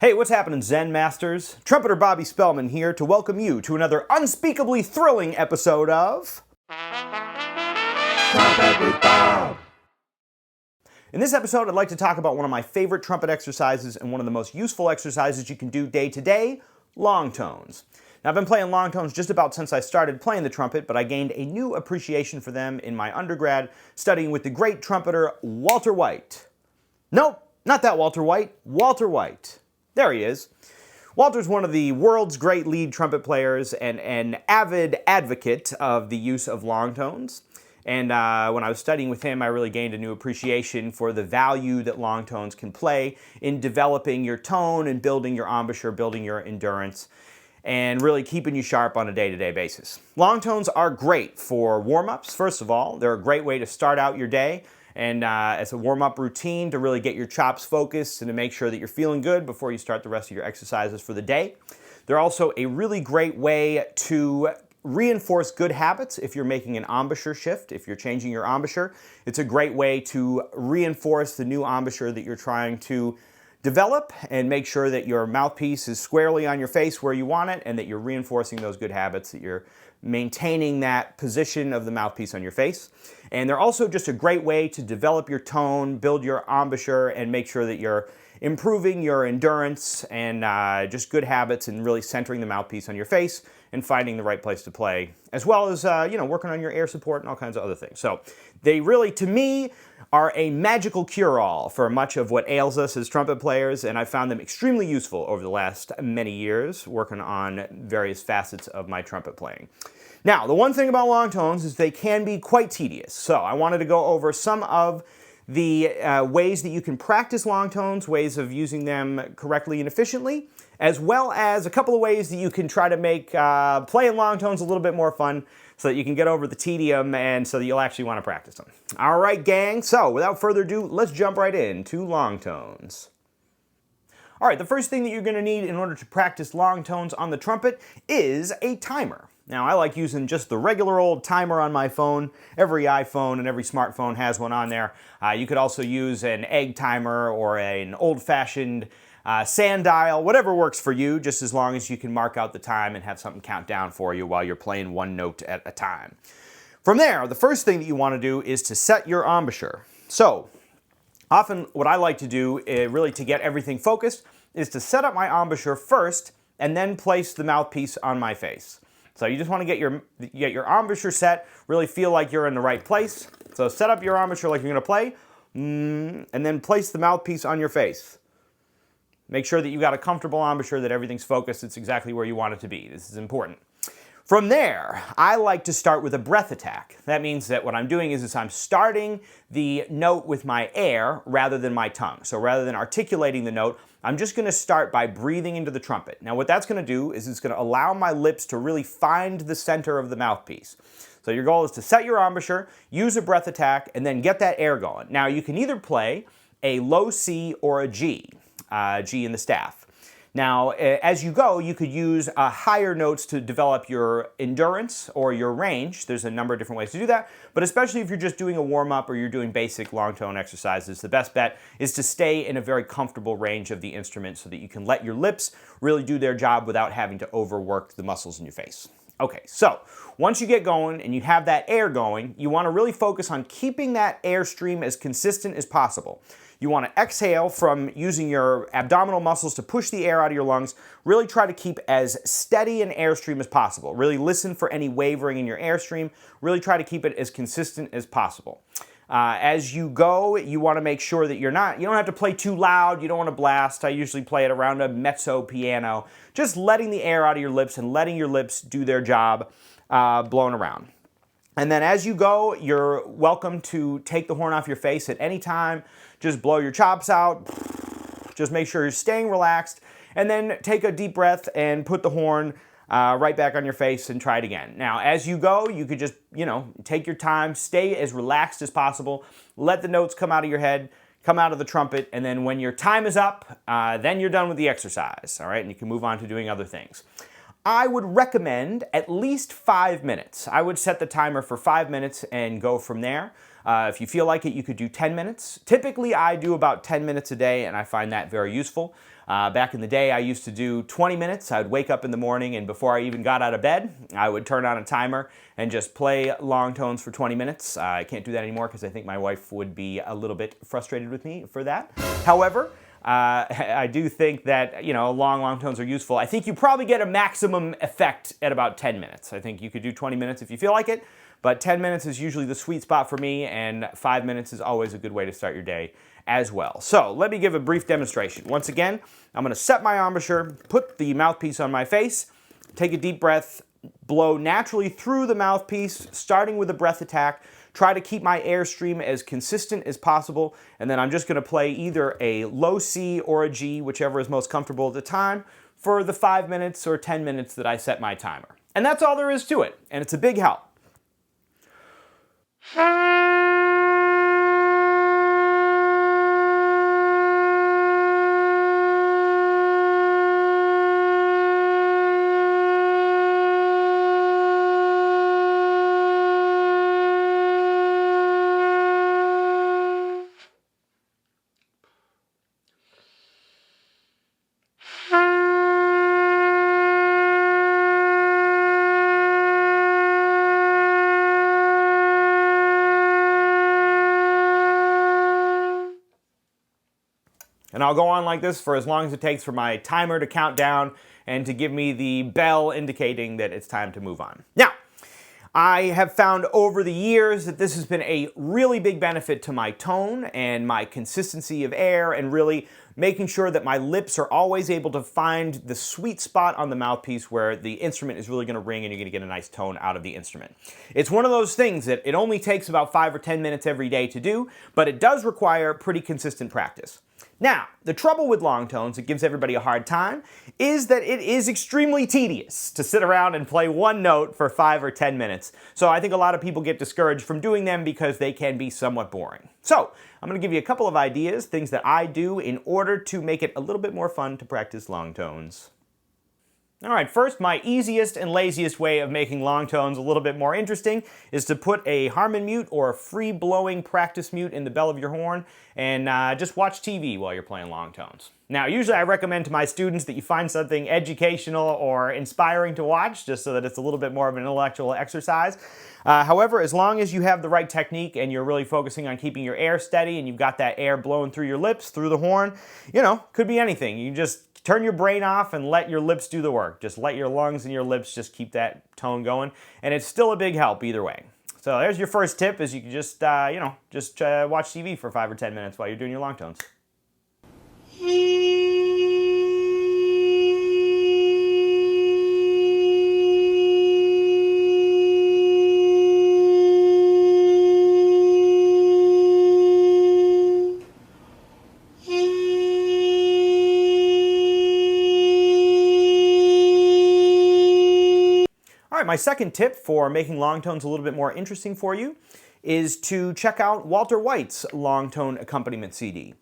Hey, what's happening, Zen Masters? Trumpeter Bobby Spellman here to welcome you to another unspeakably thrilling episode of Trumpet with Bob. In this episode, I'd like to talk about one of my favorite trumpet exercises and one of the most useful exercises you can do day to day, long tones. Now, I've been playing long tones just about since I started playing the trumpet, but I gained a new appreciation for them in my undergrad, studying with the great trumpeter Walter White. Nope, not that Walter White, Walter White. There he is. Walter's one of the world's great lead trumpet players and an avid advocate of the use of long tones. And when I was studying with him, I really gained a new appreciation for the value that long tones can play in developing your tone and building your embouchure, building your endurance, and really keeping you sharp on a day-to-day basis. Long tones are great for warm-ups, first of all. They're a great way to start out your day. And as a warm-up routine to really get your chops focused and to make sure that you're feeling good before you start the rest of your exercises for the day. They're also a really great way to reinforce good habits if you're making an embouchure shift, if you're changing your embouchure. It's a great way to reinforce the new embouchure that you're trying to develop and make sure that your mouthpiece is squarely on your face where you want it and that you're reinforcing those good habits, that you're maintaining that position of the mouthpiece on your face. And they're also just a great way to develop your tone, build your embouchure, and make sure that you're improving your endurance and just good habits and really centering the mouthpiece on your face and finding the right place to play, as well as working on your air support and all kinds of other things. So they really, to me, are a magical cure-all for much of what ails us as trumpet players, and I've found them extremely useful over the last many years working on various facets of my trumpet playing. Now, the one thing about long tones is they can be quite tedious, so I wanted to go over some of the ways that you can practice long tones, ways of using them correctly and efficiently, as well as a couple of ways that you can try to make playing long tones a little bit more fun so that you can get over the tedium and so that you'll actually want to practice them. All right, gang, so without further ado, let's jump right into long tones. All right, the first thing that you're going to need in order to practice long tones on the trumpet is a timer. Now, I like using just the regular old timer on my phone. Every iPhone and every smartphone has one on there. You could also use an egg timer or an old-fashioned sand dial, whatever works for you, just as long as you can mark out the time and have something count down for you while you're playing one note at a time. From there, the first thing that you want to do is to set your embouchure. So, often what I like to do, really to get everything focused, is to set up my embouchure first and then place the mouthpiece on my face. So you just want to get your embouchure set, really feel like you're in the right place. So set up your embouchure like you're going to play, and then place the mouthpiece on your face. Make sure that you got a comfortable embouchure, that everything's focused, it's exactly where you want it to be. This is important. From there, I like to start with a breath attack. That means that what I'm doing is I'm starting the note with my air rather than my tongue. So rather than articulating the note, I'm just going to start by breathing into the trumpet. Now what that's going to do is it's going to allow my lips to really find the center of the mouthpiece. So your goal is to set your embouchure, use a breath attack, and then get that air going. Now you can either play a low C or a G, G in the staff. Now, as you go, you could use higher notes to develop your endurance or your range. There's a number of different ways to do that, but especially if you're just doing a warm-up or you're doing basic long tone exercises, the best bet is to stay in a very comfortable range of the instrument so that you can let your lips really do their job without having to overwork the muscles in your face. Okay, so once you get going and you have that air going, you want to really focus on keeping that airstream as consistent as possible. You want to exhale from using your abdominal muscles to push the air out of your lungs. Really try to keep as steady an airstream as possible. Really listen for any wavering in your airstream. Really try to keep it as consistent as possible. As you go, you want to make sure that you don't have to play too loud, you don't want to blast. I usually play it around a mezzo piano. Just letting the air out of your lips and letting your lips do their job blowing around. And then as you go, you're welcome to take the horn off your face at any time. Just blow your chops out. Just make sure you're staying relaxed. And then take a deep breath and put the horn right back on your face and try it again. Now, as you go, you could just, take your time, stay as relaxed as possible. Let the notes come out of your head, come out of the trumpet, and then when your time is up, then you're done with the exercise, all right? And you can move on to doing other things. I would recommend at least 5 minutes. I would set the timer for 5 minutes and go from there. If you feel like it, you could do 10 minutes. Typically, I do about 10 minutes a day, and I find that very useful. Back in the day, I used to do 20 minutes. I'd wake up in the morning, and before I even got out of bed, I would turn on a timer and just play long tones for 20 minutes. I can't do that anymore because I think my wife would be a little bit frustrated with me for that. However, I do think that, long tones are useful. I think you probably get a maximum effect at about 10 minutes. I think you could do 20 minutes if you feel like it, but 10 minutes is usually the sweet spot for me, and 5 minutes is always a good way to start your day as well. So let me give a brief demonstration. Once again, I'm going to set my embouchure, put the mouthpiece on my face, take a deep breath, blow naturally through the mouthpiece, starting with a breath attack. Try to keep my airstream as consistent as possible, and then I'm just going to play either a low C or a G, whichever is most comfortable at the time, for the 5 minutes or 10 minutes that I set my timer. And that's all there is to it, and it's a big help. And I'll go on like this for as long as it takes for my timer to count down and to give me the bell indicating that it's time to move on. Now, I have found over the years that this has been a really big benefit to my tone and my consistency of air, and really making sure that my lips are always able to find the sweet spot on the mouthpiece where the instrument is really going to ring and you're going to get a nice tone out of the instrument. It's one of those things that it only takes about 5 or 10 minutes every day to do, but it does require pretty consistent practice. Now, the trouble with long tones, it gives everybody a hard time, is that it is extremely tedious to sit around and play one note for 5 or 10 minutes. So I think a lot of people get discouraged from doing them because they can be somewhat boring. So I'm going to give you a couple of ideas, things that I do in order to make it a little bit more fun to practice long tones. All right, first, my easiest and laziest way of making long tones a little bit more interesting is to put a harmon mute or a free-blowing practice mute in the bell of your horn and just watch TV while you're playing long tones. Now, usually I recommend to my students that you find something educational or inspiring to watch, just so that it's a little bit more of an intellectual exercise. However, as long as you have the right technique and you're really focusing on keeping your air steady and you've got that air blowing through your lips, through the horn, could be anything. You just turn your brain off and let your lips do the work. Just let your lungs and your lips just keep that tone going, and it's still a big help either way. So there's your first tip, is you can just, watch TV for 5 or 10 minutes while you're doing your long tones. My second tip for making long tones a little bit more interesting for you is to check out Walter White's long tone accompaniment CD.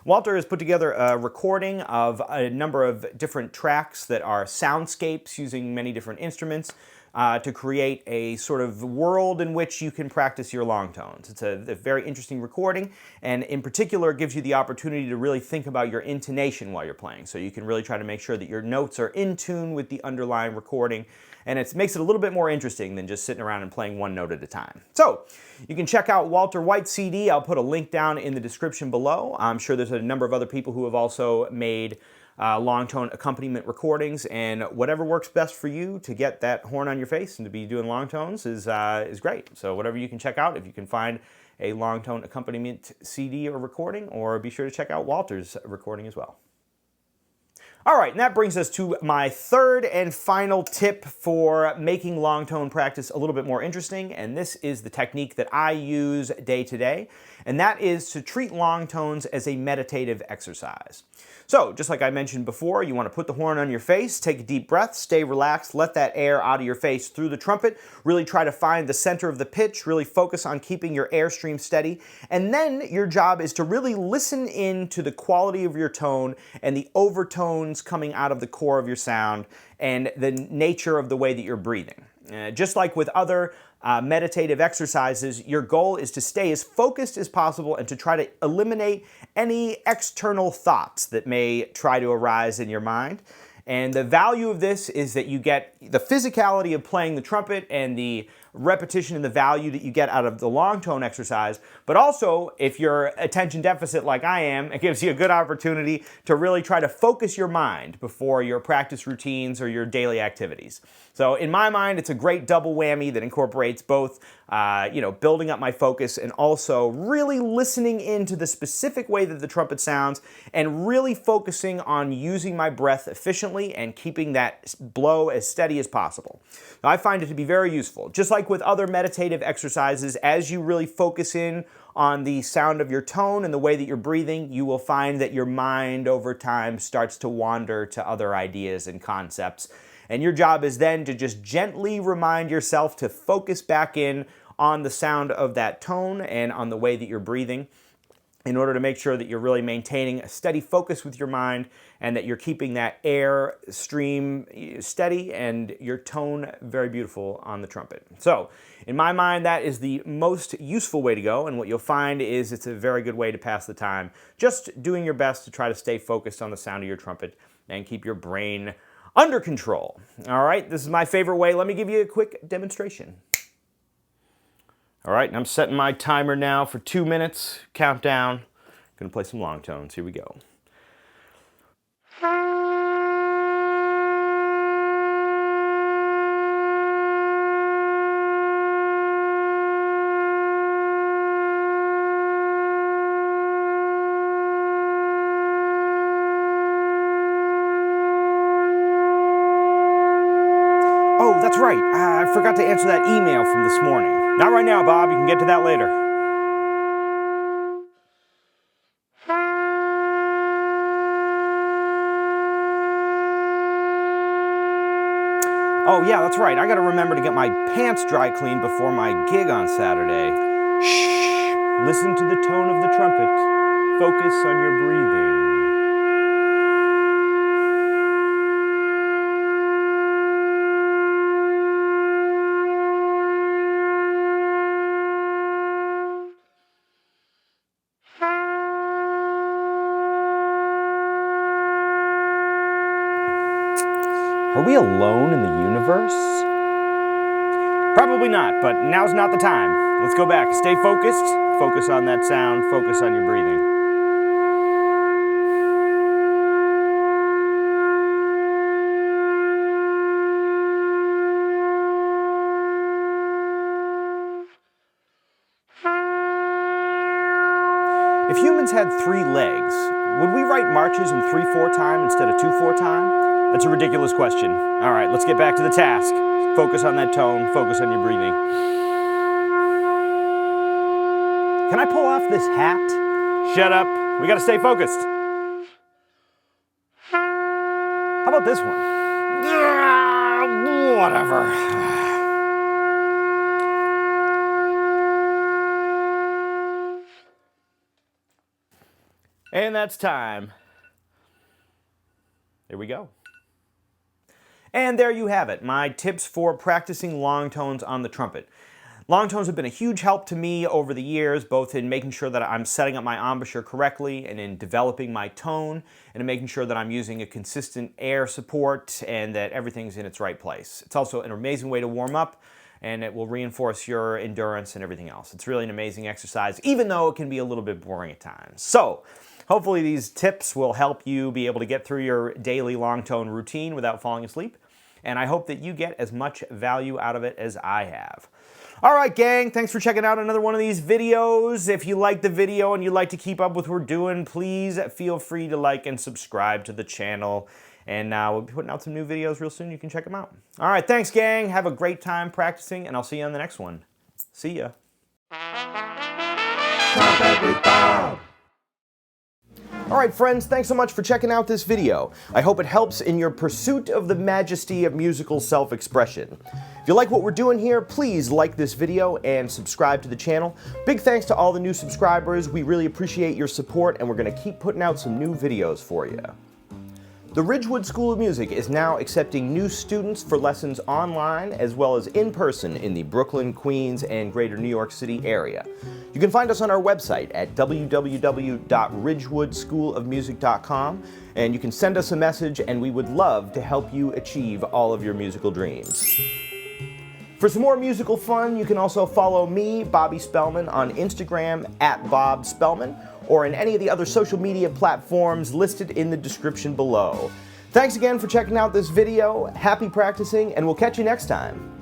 Walter has put together a recording of a number of different tracks that are soundscapes using many different instruments to create a sort of world in which you can practice your long tones. It's a very interesting recording, and in particular it gives you the opportunity to really think about your intonation while you're playing. So you can really try to make sure that your notes are in tune with the underlying recording, and it makes it a little bit more interesting than just sitting around and playing one note at a time. So you can check out Walter White's CD. I'll put a link down in the description below. I'm sure there's a number of other people who have also made long tone accompaniment recordings, and whatever works best for you to get that horn on your face and to be doing long tones is great. So whatever you can check out, if you can find a long tone accompaniment CD or recording, or be sure to check out Walter's recording as well. All right, and that brings us to my third and final tip for making long tone practice a little bit more interesting, and this is the technique that I use day to day, and that is to treat long tones as a meditative exercise. So, just like I mentioned before, you want to put the horn on your face, take a deep breath, stay relaxed, let that air out of your face through the trumpet, really try to find the center of the pitch, really focus on keeping your airstream steady, and then your job is to really listen in to the quality of your tone and the overtones tones coming out of the core of your sound and the nature of the way that you're breathing. Just like with other meditative exercises, your goal is to stay as focused as possible and to try to eliminate any external thoughts that may try to arise in your mind. And the value of this is that you get the physicality of playing the trumpet and the repetition and the value that you get out of the long tone exercise, but also if you're attention deficit like I am, it gives you a good opportunity to really try to focus your mind before your practice routines or your daily activities. So in my mind, it's a great double whammy that incorporates both building up my focus and also really listening into the specific way that the trumpet sounds and really focusing on using my breath efficiently and keeping that blow as steady as possible. Now, I find it to be very useful. Just like with other meditative exercises, as you really focus in on the sound of your tone and the way that you're breathing, you will find that your mind over time starts to wander to other ideas and concepts. And your job is then to just gently remind yourself to focus back in on the sound of that tone and on the way that you're breathing in order to make sure that you're really maintaining a steady focus with your mind and that you're keeping that air stream steady and your tone very beautiful on the trumpet. So, in my mind, that is the most useful way to go, and what you'll find is it's a very good way to pass the time, just doing your best to try to stay focused on the sound of your trumpet and keep your brain under control. All right, this is my favorite way. Let me give you a quick demonstration. All right, I'm setting my timer now for 2 minutes, countdown. Gonna play some long tones, here we go. Oh, that's right. I forgot to answer that email from this morning. Not right now, Bob. You can get to that later. Oh, yeah, that's right. I got to remember to get my pants dry cleaned before my gig on Saturday. Shh. Listen to the tone of the trumpet. Focus on your breathing. Are we alone in the universe? Probably not, but now's not the time. Let's go back. Stay focused. Focus on that sound. Focus on your breathing. If humans had 3 legs, would we write marches in 3/4 time instead of 2/4 time? That's a ridiculous question. All right, let's get back to the task. Focus on that tone, focus on your breathing. Can I pull off this hat? Shut up. We gotta stay focused. How about this one? Whatever. And that's time. There we go. And there you have it, my tips for practicing long tones on the trumpet. Long tones have been a huge help to me over the years, both in making sure that I'm setting up my embouchure correctly and in developing my tone and in making sure that I'm using a consistent air support and that everything's in its right place. It's also an amazing way to warm up and it will reinforce your endurance and everything else. It's really an amazing exercise, even though it can be a little bit boring at times. So, hopefully these tips will help you be able to get through your daily long tone routine without falling asleep. And I hope that you get as much value out of it as I have. All right, gang, thanks for checking out another one of these videos. If you like the video and you'd like to keep up with what we're doing, please feel free to like and subscribe to the channel. And we'll be putting out some new videos real soon. You can check them out. All right, thanks, gang. Have a great time practicing, and I'll see you on the next one. See ya. Trumpet with Bob. All right, friends, thanks so much for checking out this video. I hope it helps in your pursuit of the majesty of musical self-expression. If you like what we're doing here, please like this video and subscribe to the channel. Big thanks to all the new subscribers. We really appreciate your support, and we're going to keep putting out some new videos for you. The Ridgewood School of Music is now accepting new students for lessons online as well as in person in the Brooklyn, Queens, and greater New York City area. You can find us on our website at www.ridgewoodschoolofmusic.com, and you can send us a message and we would love to help you achieve all of your musical dreams. For some more musical fun, you can also follow me, Bobby Spellman, on Instagram at Bob Spellman, or in any of the other social media platforms listed in the description below. Thanks again for checking out this video, happy practicing, and we'll catch you next time.